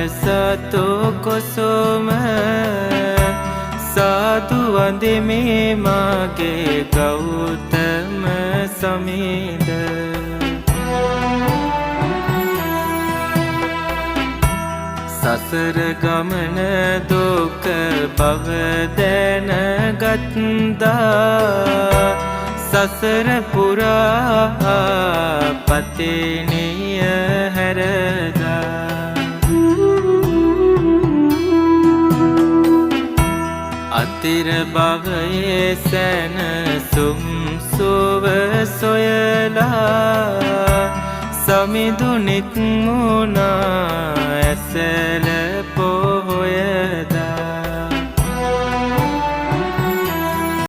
සතු කුසුම සාදු වඳිමි මාගේ ගෞතම සමිඳ සසර ගමන දුක බව දැනගත්දා සසර පුරා පතිනිය හැරදා අතිර භවයේ සැනසුම් සුව සොයලා සමිඳු නික්මුණා ඇසල පොහොයදා